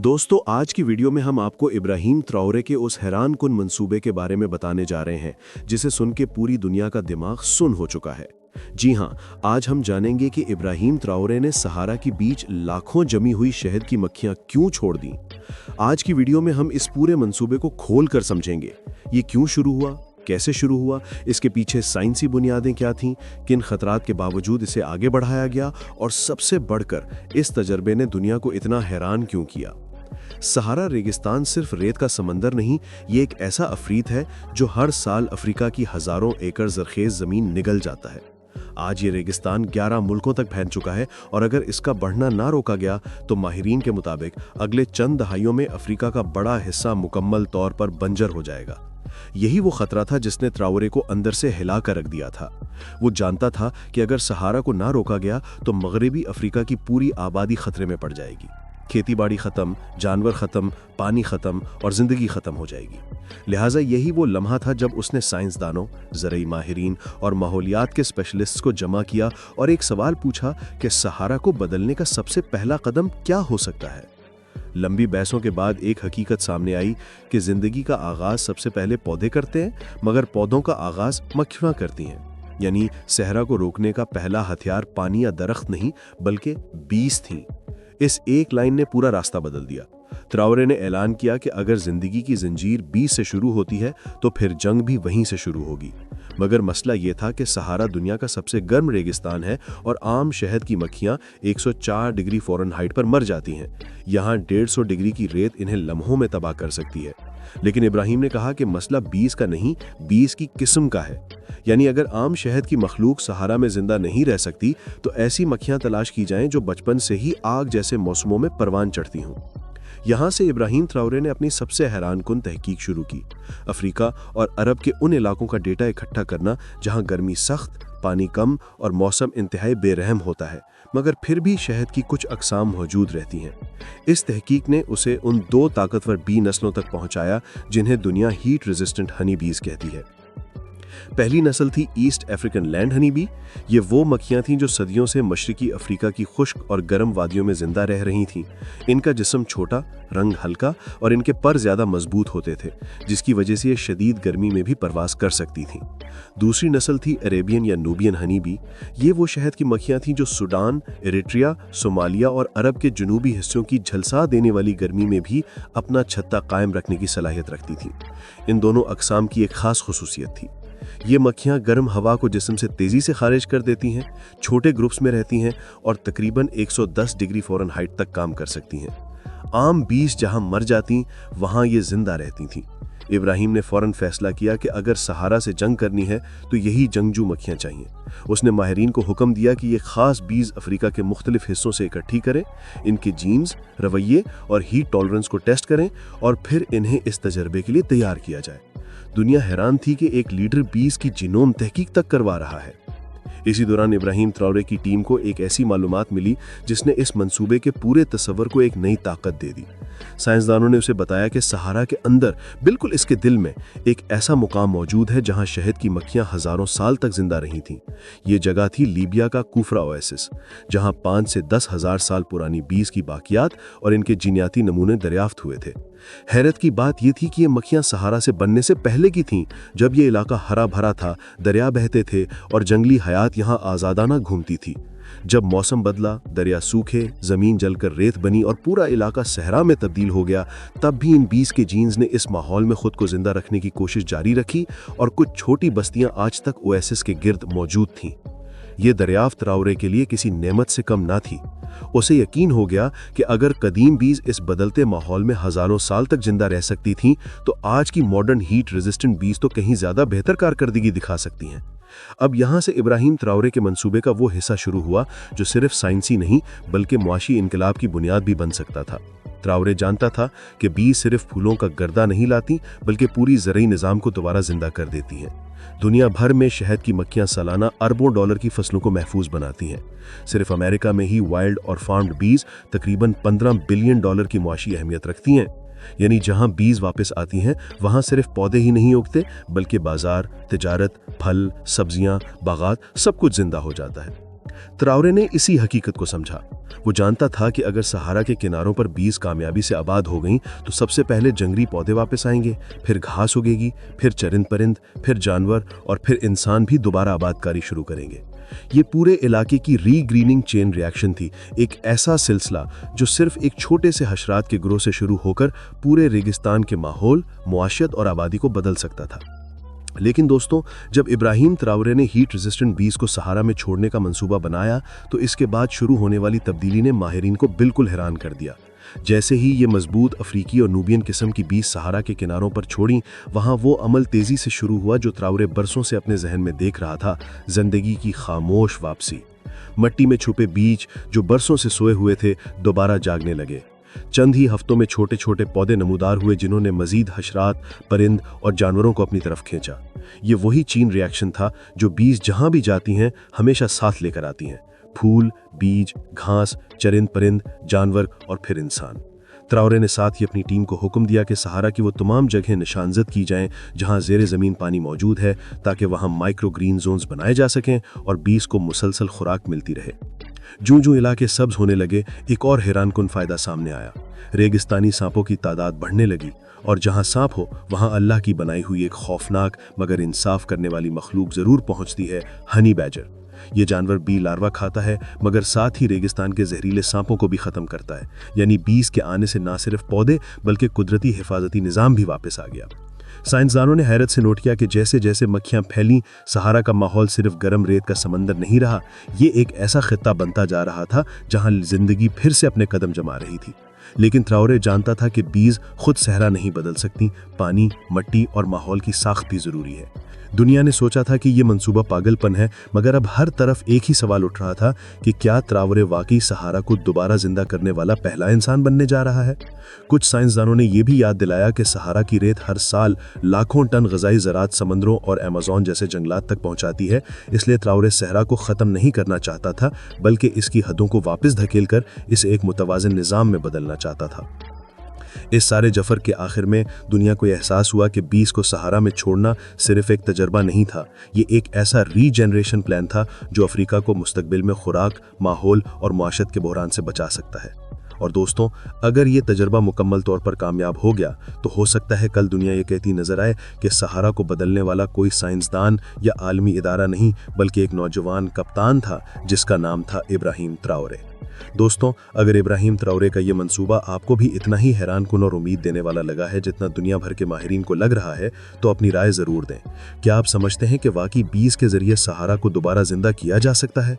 दोस्तों, आज की वीडियो में हम आपको इब्राहिम ट्राओरे के उस हैरान कुन मंसूबे के बारे में बताने जा रहे हैं जिसे सुन के पूरी दुनिया का दिमाग सुन हो चुका है। जी हाँ, आज हम जानेंगे कि इब्राहिम ट्राओरे ने सहारा के बीच लाखों जमी हुई शहद की मक्खियां क्यों छोड़ दी। आज की वीडियो में हम इस पूरे मंसूबे को खोल कर समझेंगे। ये क्यों शुरू हुआ, कैसे शुरू हुआ, इसके पीछे साइंसी बुनियादें क्या थीं, किन खतरात के बावजूद इसे आगे बढ़ाया गया और सबसे बढ़कर इस तजर्बे ने दुनिया को इतना हैरान क्यों किया। सहारा रेगिस्तान सिर्फ रेत का समंदर नहीं, ये एक ऐसा अफरीत है जो हर साल अफ्रीका की हजारों एकड़ जरखेज जमीन निगल जाता है। आज ये रेगिस्तान 11 मुल्कों तक फैल चुका है और अगर इसका बढ़ना ना रोका गया तो माहिरीन के मुताबिक अगले चंद दहाइयों में अफ्रीका का बड़ा हिस्सा मुकम्मल तौर पर बंजर हो जाएगा। यही वो खतरा था जिसने ट्राओरे को अंदर से हिला कर रख दिया था। वो जानता था कि अगर सहारा को ना रोका गया तो मगरबी अफ्रीका की पूरी आबादी खतरे में पड़ जाएगी। खेती बाड़ी खत्म, जानवर खत्म, पानी खत्म और जिंदगी खत्म हो जाएगी। लिहाजा यही वो लम्हा था जब उसने साइंसदानों, ज़रई माहिरीन और माहौलियात के स्पेशलिस्ट्स को जमा किया और एक सवाल पूछा कि सहारा को बदलने का सबसे पहला कदम क्या हो सकता है। लंबी बहसों के बाद एक हकीकत सामने आई कि जिंदगी का आगाज सबसे पहले पौधे करते हैं, मगर पौधों का आगाज मक्खियां करती हैं। यानी सहरा को रोकने का पहला हथियार पानी या दरख्त नहीं बल्कि बीज थी। इस एक लाइन ने पूरा रास्ता बदल दिया। ट्राओरे ने ऐलान किया कि अगर जिंदगी की जंजीर बीज से शुरू होती है तो फिर जंग भी वहीं से शुरू होगी। मगर मसला ये था कि सहारा दुनिया का सबसे गर्म रेगिस्तान है और आम शहद की मक्खियां 104 डिग्री फ़ारेनहाइट पर मर जाती हैं। यहाँ 150 डिग्री की रेत इन्हें लम्हों में तबाह कर सकती है। लेकिन इब्राहिम ने कहा कि मसला बीज का नहीं, बीज की किस्म का है। यानी अगर आम शहद की मखलूक सहारा में जिंदा नहीं रह सकती तो ऐसी मक्खियां तलाश की जाएं जो बचपन से ही आग जैसे मौसमों में परवान चढ़ती हों। यहाँ से इब्राहिम ट्राओरे ने अपनी सबसे हैरानकुन तहकीक शुरू की। अफ्रीका और अरब के उन इलाकों का डेटा इकट्ठा करना जहाँ गर्मी सख्त, पानी कम और मौसम इंतहाई बेरहम होता है, मगर फिर भी शहद की कुछ अक़साम मौजूद रहती हैं। इस तहकीक ने उसे उन 2 ताकतवर बी नस्लों तक पहुँचाया जिन्हें दुनिया हीट रेजिस्टेंट हनी बीज कहती है। पहली नस्ल थी east African land honey bee. ये वो मक्खियां थीं जो सदियों से मशरकी अफ्रीका की खुश्क और गर्म वादियों में जिंदा रह रही थीं। इनका जिस्म छोटा, रंग हल्का और इनके पर ज्यादा मजबूत होते थे, जिसकी वजह से ये शदीद गर्मी में भी परवास कर सकती थीं। दूसरी नस्ल थी अरेबियन या नूबियन हनी बी। ये वो शहद की मक्खियां थीं जो सूडान, इरिट्रिया, सोमालिया और अरब के जनूबी हिस्सों की झलसा देने वाली गर्मी में भी अपना छत्ता कायम रखने की सलाहियत रखती थीं। इन दोनों अक़साम की एक खास खुसूसियत थी। ये मक्खियां गर्म हवा को जिस्म से तेजी से खारिज कर देती हैं, छोटे ग्रुप्स में रहती हैं और तकरीबन 110 डिग्री फ़ारेनहाइट तक काम कर सकती हैं। आम बीज जहां मर जाती वहां ये जिंदा रहती थीं। इब्राहिम ने फौरन फैसला किया कि अगर सहारा से जंग करनी है तो यही जंगजू मक्खियां चाहिए। उसने माहिरीन को हुक्म दिया कि ये खास बीज अफ्रीका के मुख्तलिफ हिस्सों से इकट्ठी करें, इनके जीन्स, रवैये और हीट टॉलरेंस को टेस्ट करें और फिर इन्हें इस तजर्बे के लिए तैयार किया जाए। दुनिया हैरान थी कि एक लीडर बीज की जीनोम तहकीक तक करवा रहा है। इसी दौरान इब्राहिम ट्राओरे की टीम को एक ऐसी मालूमात मिली जिसने इस मंसूबे के पूरे तस्वर को एक नई ताकत दे दी। साइंसदानों ने उसे बताया कि सहारा के अंदर, बिल्कुल इसके दिल में, एक ऐसा मुकाम मौजूद है जहां शहद की मक्खियां हजारों साल तक जिंदा रही थीं। ये जगह थी लीबिया का कुफरा ओएसिस, जहां 5 से 10 हजार साल पुरानी बीज की बाकियात और इनके जीनियाती नमूने दरियाफ्त हुए थे। हैरत की बात यह थी कि ये मक्खियां सहारा से बनने से पहले की थीं, जब ये इलाका हरा भरा था, दरिया बहते थे और जंगली हयात यहाँ आज़ादाना घूमती थी। जब मौसम बदला, दरिया सूखे, जमीन जलकर रेत बनी और पूरा इलाका सहरा में तब्दील हो गया, तब भी इन बीज के जीन्स ने इस माहौल में खुद को जिंदा रखने की कोशिश जारी रखी और कुछ छोटी बस्तियां आज तक ओएसिस के गिर्द मौजूद थीं। ये दरियाफ्त ट्राओरे के लिए किसी नेमत से कम ना थी। उसे यकीन हो गया कि अगर कदीम बीज इस बदलते माहौल में हजारों साल तक जिंदा रह सकती थीं, तो आज की मॉडर्न हीट रेजिस्टेंट बीज तो कहीं ज्यादा बेहतर कारकर्दगी दिखा सकती हैं। अब यहां से इब्राहिम ट्राओरे के मंसूबे का वो हिस्सा शुरू हुआ जो सिर्फ साइंसी नहीं बल्कि मुआशी इनकलाब की बुनियाद भी बन सकता था। ट्राओरे जानता था कि बीज सिर्फ फूलों का गर्दा नहीं लाती बल्कि पूरी ज़रई निज़ाम को दोबारा जिंदा कर देती हैं। दुनिया भर में शहद की मक्खियां सालाना अरबों डॉलर की फसलों को महफूज बनाती हैं। सिर्फ अमेरिका में ही वाइल्ड और फार्म्ड बीज तकरीबन 15 बिलियन डॉलर की मुआशी अहमियत रखती हैं। यानी जहां बीज वापस आती हैं वहां सिर्फ पौधे ही नहीं उगते बल्कि बाजार, तिजारत, फल, सब्जियां, बागात सब कुछ जिंदा हो जाता है। ट्राओरे ने इसी हकीकत को समझा। वो जानता था कि अगर सहारा के किनारों पर बीज कामयाबी से आबाद हो गईं तो सबसे पहले जंगली पौधे वापस आएंगे, फिर घास उगेगी, फिर चरिंद परिंद, फिर जानवर और फिर इंसान भी दोबारा आबादकारी शुरू करेंगे। ये पूरे इलाके की रीग्रीनिंग चेन रिएक्शन थी, एक ऐसा सिलसिला जो सिर्फ एक छोटे से हशरात के ग्रोह से शुरू होकर पूरे रेगिस्तान के माहौल, मुआशरत और आबादी को बदल सकता था। लेकिन दोस्तों, जब इब्राहिम ट्राओरे ने हीट रेजिस्टेंट बीज को सहारा में छोड़ने का मंसूबा बनाया तो इसके बाद शुरू होने वाली तब्दीली ने माहिरीन को बिल्कुल हैरान कर दिया। जैसे ही ये मजबूत अफ्रीकी और नूबियन किस्म की बीज सहारा के किनारों पर छोड़ी, वहाँ वो अमल तेज़ी से शुरू हुआ जो ट्राओरे बरसों से अपने जहन में देख रहा था, जिंदगी की खामोश वापसी। मट्टी में छुपे बीज जो बरसों से सोए हुए थे दोबारा जागने लगे। चंद ही हफ्तों में छोटे छोटे पौधे नमूदार हुए जिन्होंने मजीद हशरात, परिंद और जानवरों को अपनी तरफ खींचा। ये वही चीन रिएक्शन था जो बीज जहां भी जाती हैं हमेशा साथ लेकर आती हैं, फूल, बीज, घास, चरिंद परिंद, जानवर और फिर इंसान। ट्राओरे ने साथ ही अपनी टीम को हुक्म दिया कि सहारा की वो तमाम जगहें निशानजद की जाएं जहां ज़ेरे ज़मीन पानी मौजूद है, ताकि वहां माइक्रो ग्रीन जोन्स बनाए जा सकें और बीज को मुसलसल खुराक मिलती रहे। जूं-जूं इलाके सब्ज होने लगे, एक और हैरानकुन फायदा सामने आया। रेगिस्तानी सांपों की तादाद बढ़ने लगी और जहां सांप हो वहां अल्लाह की बनाई हुई एक खौफनाक मगर इंसाफ करने वाली मखलूक जरूर पहुंचती है, हनी बैजर। ये जानवर बी लार्वा खाता है मगर साथ ही रेगिस्तान के जहरीले सांपों को भी खत्म करता है। यानी बीज के आने से ना सिर्फ पौधे बल्कि कुदरती हिफाजती निज़ाम भी वापस आ गया। साइंसदानों ने हैरत से नोट किया कि जैसे जैसे मक्खियां फैलीं, सहारा का माहौल सिर्फ गर्म रेत का समंदर नहीं रहा, ये एक ऐसा खित्ता बनता जा रहा था जहां जिंदगी फिर से अपने कदम जमा रही थी। लेकिन ट्राओरे जानता था कि बीज खुद सहरा नहीं बदल सकती, पानी, मिट्टी और माहौल की साख्त भी जरूरी है। दुनिया ने सोचा था कि ये मंसूबा पागलपन है, मगर अब हर तरफ एक ही सवाल उठ रहा था कि क्या ट्राओरे वाकई सहारा को दोबारा जिंदा करने वाला पहला इंसान बनने जा रहा है। कुछ साइंसदानों ने यह भी याद दिलाया कि सहारा की रेत हर साल लाखों टन ग़िज़ाई ज़राअत समंदरों और अमेज़न जैसे जंगलात तक पहुंचाती है, इसलिए ट्राओरे सहरा को ख़त्म नहीं करना चाहता था बल्कि इसकी हदों को वापस धकेल कर इसे एक मुतवाज़िन निज़ाम में बदलना चाहता था। इस सारे जफर के आखिर में दुनिया को एहसास हुआ कि बीज को सहारा में छोड़ना सिर्फ एक तजर्बा नहीं था, ये एक ऐसा रीजनरेशन प्लान था जो अफ्रीका को मुस्तकबिल में खुराक, माहौल और मुआशरत के बहरान से बचा सकता है। और दोस्तों, अगर ये तजर्बा मुकम्मल तौर पर कामयाब हो गया तो हो सकता है कल दुनिया ये कहती नजर आए कि सहारा को बदलने वाला कोई साइंसदान या आलमी इदारा नहीं बल्कि एक नौजवान कप्तान था जिसका नाम था इब्राहिम ट्राओरे। दोस्तों, अगर इब्राहिम ट्राओरे का ये मंसूबा आपको भी इतना ही हैरानकुन और उम्मीद देने वाला लगा है जितना दुनिया भर के माहिरीन को लग रहा है, तो अपनी राय ज़रूर दें। क्या आप समझते हैं कि वाकई बीज के ज़रिए सहारा को दोबारा ज़िंदा किया जा सकता है?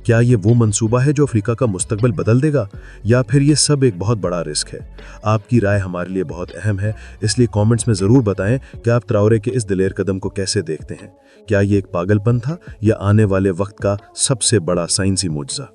क्या ये वो मंसूबा है जो अफ्रीका का मुस्तकबिल बदल देगा, या फिर ये सब एक बहुत बड़ा रिस्क है? आपकी राय हमारे लिए बहुत अहम है, इसलिए कॉमेंट्स में ज़रूर बताएं कि आप ट्राओरे के इस दिलेर कदम को कैसे देखते हैं। क्या ये एक पागलपन था या आने वाले वक्त का सबसे बड़ा साइंसी मुआजिज़ा?